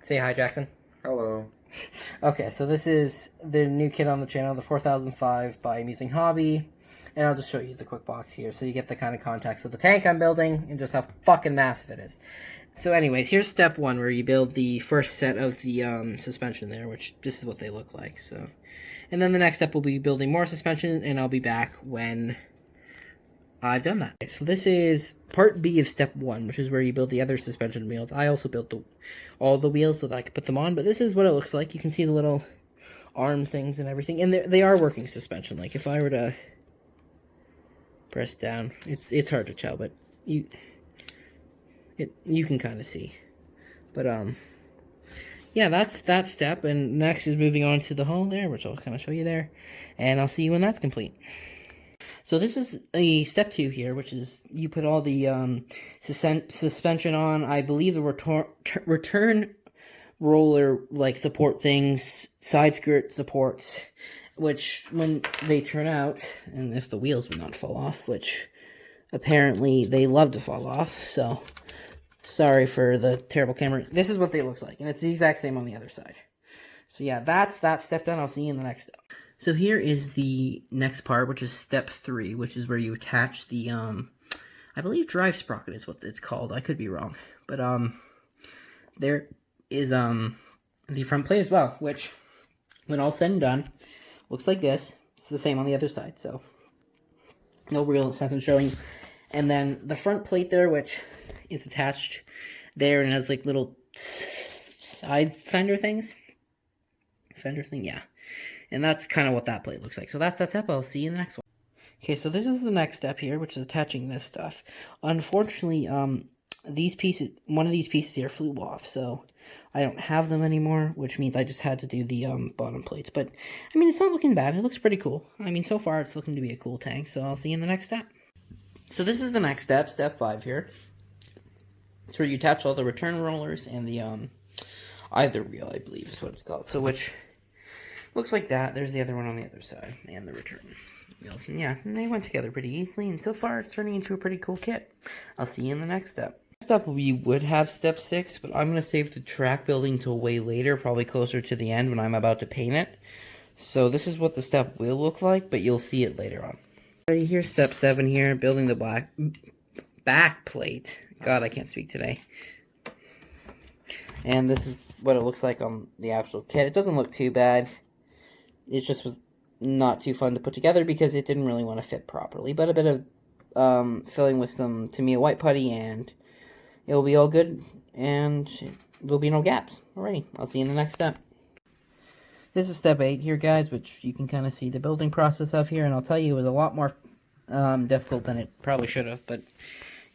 Say hi, Jackson. Hello. Okay, so this is the new kit on the channel, the 4005 by Amusing Hobby. And I'll just show you the quick box here so you get the kind of context of the tank I'm building and just how fucking massive it is. So anyways, here's step one where you build the first set of the suspension there, which this is what they look like. So, and then the next step will be building more suspension, and I'll be back when I've done that. Okay, so this is part B of step one, which is where you build the other suspension wheels. I also built all the wheels so that I could put them on, but this is what it looks like. You can see the little arm things and everything, and they are working suspension. Like if I were to press down, it's hard to tell, but you can kind of see. But yeah, that's that step, and next is moving on to the hull there, which I'll kind of show you there, and I'll see you when that's complete. So this is a step 2 here, which is you put all the suspension on. I believe the return roller like support things, side skirt supports, which when they turn out, and if the wheels would not fall off, which apparently they love to fall off, so sorry for the terrible camera. This is what they look like, and it's the exact same on the other side. So yeah, that's that step done. I'll see you in the next step. So here is the next part, which is step 3, which is where you attach the, I believe drive sprocket is what it's called. I could be wrong. But, there is, the front plate as well, which, when all said and done, looks like this. It's the same on the other side, so no real sense in showing. And then the front plate there, which is attached there and has, like, little side fender things. Fender thing, yeah. And that's kind of what that plate looks like. So that's that step. I'll see you in the next one. Okay, so this is the next step here, which is attaching this stuff. Unfortunately, these pieces, one of these pieces here flew off, so I don't have them anymore, which means I just had to do the bottom plates. But, I mean, it's not looking bad. It looks pretty cool. I mean, so far it's looking to be a cool tank, so I'll see you in the next step. So this is the next step, step 5 here. It's where you attach all the return rollers and the either wheel, I believe is what it's called. So which looks like that. There's the other one on the other side, and the return wheels. And yeah, and they went together pretty easily, and so far it's turning into a pretty cool kit. I'll see you in the next step. Next up, we would have step 6, but I'm going to save the track building till way later, probably closer to the end when I'm about to paint it. So this is what the step will look like, but you'll see it later on. Alrighty, here's step 7 here, building the back plate. God, I can't speak today. And this is what it looks like on the actual kit. It doesn't look too bad. It just was not too fun to put together because it didn't really want to fit properly. But a bit of filling with some Tamiya white putty and it'll be all good and there'll be no gaps. Alrighty, I'll see you in the next step. This is step 8 here, guys, which you can kind of see the building process of here. And I'll tell you, it was a lot more difficult than it probably should have. But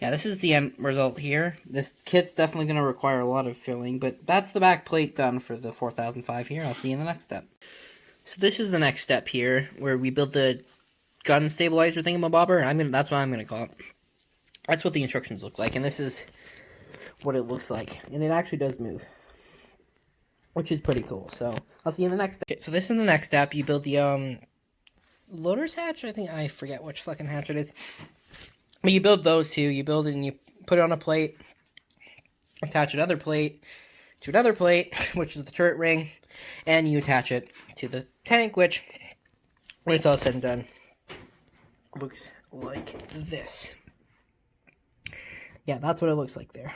yeah, this is the end result here. This kit's definitely going to require a lot of filling. But that's the back plate done for the 4005 here. I'll see you in the next step. So this is the next step here, where we build the gun stabilizer thingamabobber. That's what I'm gonna call it. That's what the instructions look like, and this is what it looks like. And it actually does move, which is pretty cool. So I'll see you in the next step. Okay, so this is the next step. You build the loader's hatch. I forget which fucking hatch it is. But you build those two. You build it and you put it on a plate. Attach another plate to another plate, which is the turret ring. And you attach it to the tank, which, when it's all said and done, looks like this. Yeah, that's what it looks like there.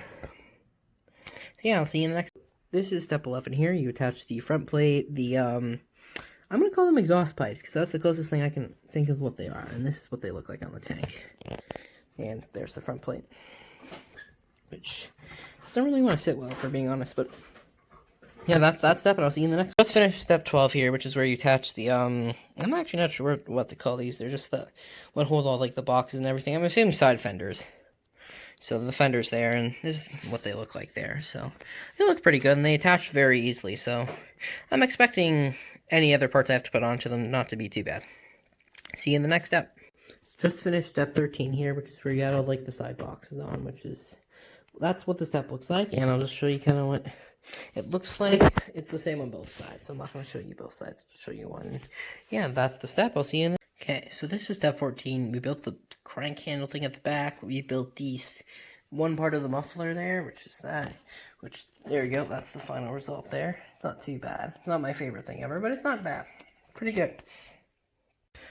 So yeah, I'll see you in the next. This is step 11 here. You attach the front plate, the, I'm going to call them exhaust pipes, because that's the closest thing I can think of what they are. And this is what they look like on the tank. And there's the front plate, which doesn't really want to sit well, for being honest, but yeah, that's that step, and I'll see you in the next. Let's finish step 12 here, which is where you attach the, I'm actually not sure what to call these. They're just what hold all, like, the boxes and everything. I'm assuming side fenders. So the fender's there, and this is what they look like there. So they look pretty good, and they attach very easily, so I'm expecting any other parts I have to put onto them not to be too bad. See you in the next step. Just finished step 13 here, which is where you add all, like, the side boxes on, which is, that's what the step looks like, and I'll just show you kind of what it looks like. It's the same on both sides, so I'm not going to show you both sides. I'll show you one. Yeah, that's the step. I'll see you in the... Okay, so this is step 14. We built the crank handle thing at the back. We built these one part of the muffler there, which is that, which, there you go, that's the final result there. It's not too bad. It's not my favorite thing ever, but it's not bad. Pretty good.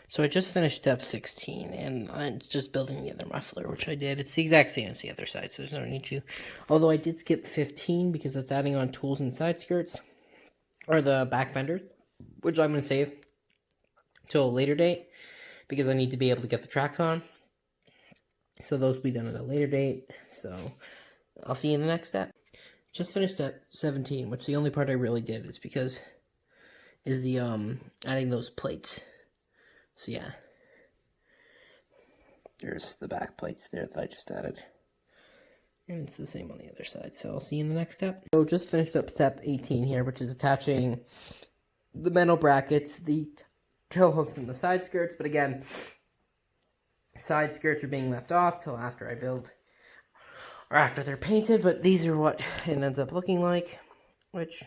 So I just finished step 16, and it's just building the other muffler, which I did. It's the exact same as the other side, so there's no need to. Although I did skip 15, because that's adding on tools and side skirts, or the back fenders, which I'm going to save till a later date, because I need to be able to get the tracks on. So those will be done at a later date, so I'll see you in the next step. Just finished step 17, which the only part I really did is the adding those plates. So yeah, there's the back plates there that I just added. And it's the same on the other side, so I'll see you in the next step. So just finished up step 18 here, which is attaching the metal brackets, the tail hooks, and the side skirts. But again, side skirts are being left off till after I build, or after they're painted, but these are what it ends up looking like, which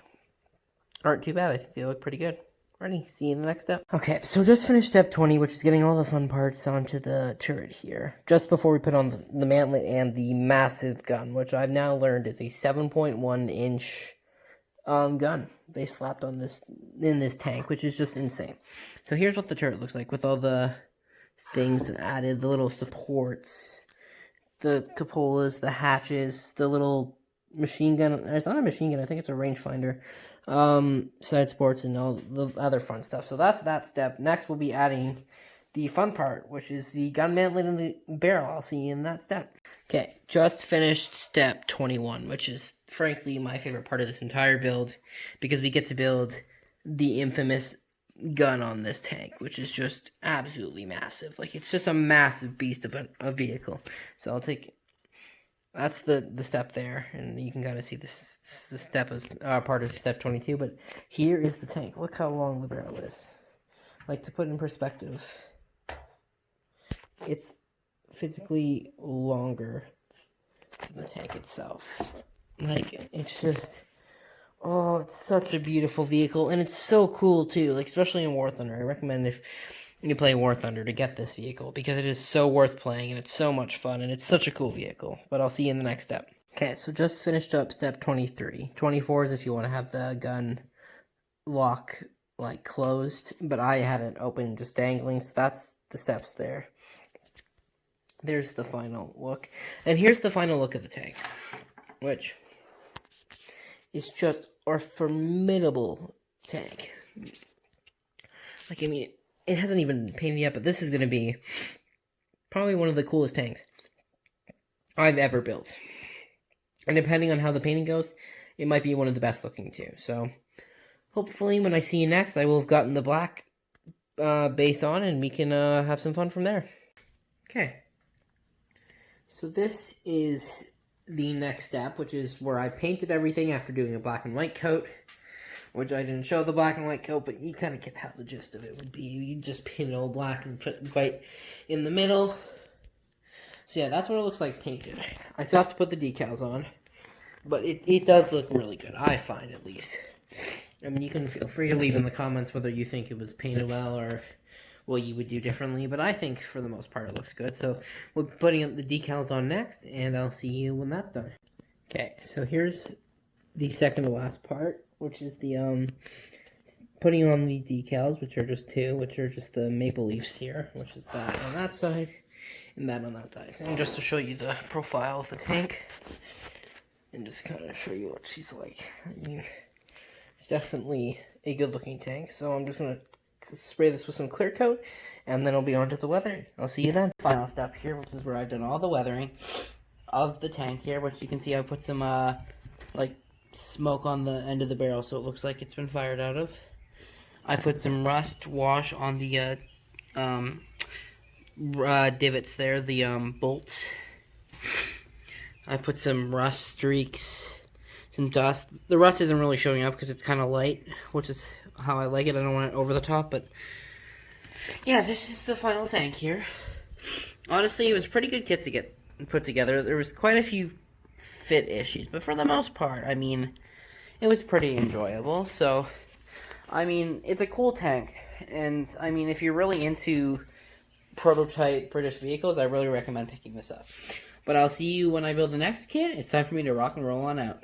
aren't too bad. I think they look pretty good. Ready, see you in the next step. Okay, so just finished step 20, which is getting all the fun parts onto the turret here, just before we put on the mantlet and the massive gun, which I've now learned is a 7.1-inch gun they slapped on this in this tank, which is just insane. So here's what the turret looks like with all the things added, the little supports, the cupolas, the hatches, the little machine gun. It's not a machine gun, I think it's a rangefinder. Side sports and all the other fun stuff. So that's that step. Next we'll be adding the fun part, which is the gun mantlet and the barrel. I'll see you in that step. Okay, just finished step 21, which is frankly my favorite part of this entire build, because we get to build the infamous gun on this tank, which is just absolutely massive. Like, it's just a massive beast of a vehicle. So I'll take, that's the step there, and you can kind of see this the step as part of step 22. But here is the tank. Look how long the barrel is. Like, to put in perspective, it's physically longer than the tank itself. Like, it's just, oh, it's such a beautiful vehicle, and it's so cool too. Like, especially in War Thunder, I recommend if you play War Thunder to get this vehicle, because it is so worth playing, and it's so much fun, and it's such a cool vehicle. But I'll see you in the next step. Okay, so just finished up step 23. 24 is if you want to have the gun lock, like, closed, but I had it open, just dangling, so that's the steps there. There's the final look. And here's the final look of the tank, which is just a formidable tank. Like, I mean, it hasn't even been painted yet, but this is going to be probably one of the coolest tanks I've ever built. And depending on how the painting goes, it might be one of the best looking too. So, hopefully when I see you next, I will have gotten the black base on, and we can have some fun from there. Okay. So this is the next step, which is where I painted everything after doing a black and white coat, which I didn't show the black and white coat, but you kind of get how the gist of it would be. You just paint it all black and put white in the middle. So yeah, that's what it looks like painted. I still have to put the decals on, but it does look really good, I find, at least. I mean, you can feel free to leave in the comments whether you think it was painted well or what you would do differently, but I think for the most part it looks good. So we're putting the decals on next, and I'll see you when that's done. Okay, so here's the second to last part, which is the putting on the decals, which are just two, which are just the maple leaves here, which is that on that side and that on that side. And just to show you the profile of the tank, and just kind of show you what she's like. I mean, it's definitely a good looking tank, so I'm just going to spray this with some clear coat, and then I'll be on to the weathering. I'll see you then. Final step here, which is where I've done all the weathering of the tank here, which you can see I put some like smoke on the end of the barrel, so it looks like it's been fired out of. I put some rust wash on the divots there, the bolts. I put some rust streaks, some dust. The rust isn't really showing up because it's kind of light, which is how I like it. I don't want it over the top, but yeah, this is the final tank here. Honestly, it was a pretty good kit to get put together. There was quite a few fit issues, but for the most part, I mean, it was pretty enjoyable. So, I mean, it's a cool tank, and I mean, if you're really into prototype British vehicles, I really recommend picking this up. But I'll see you when I build the next kit. It's time for me to rock and roll on out.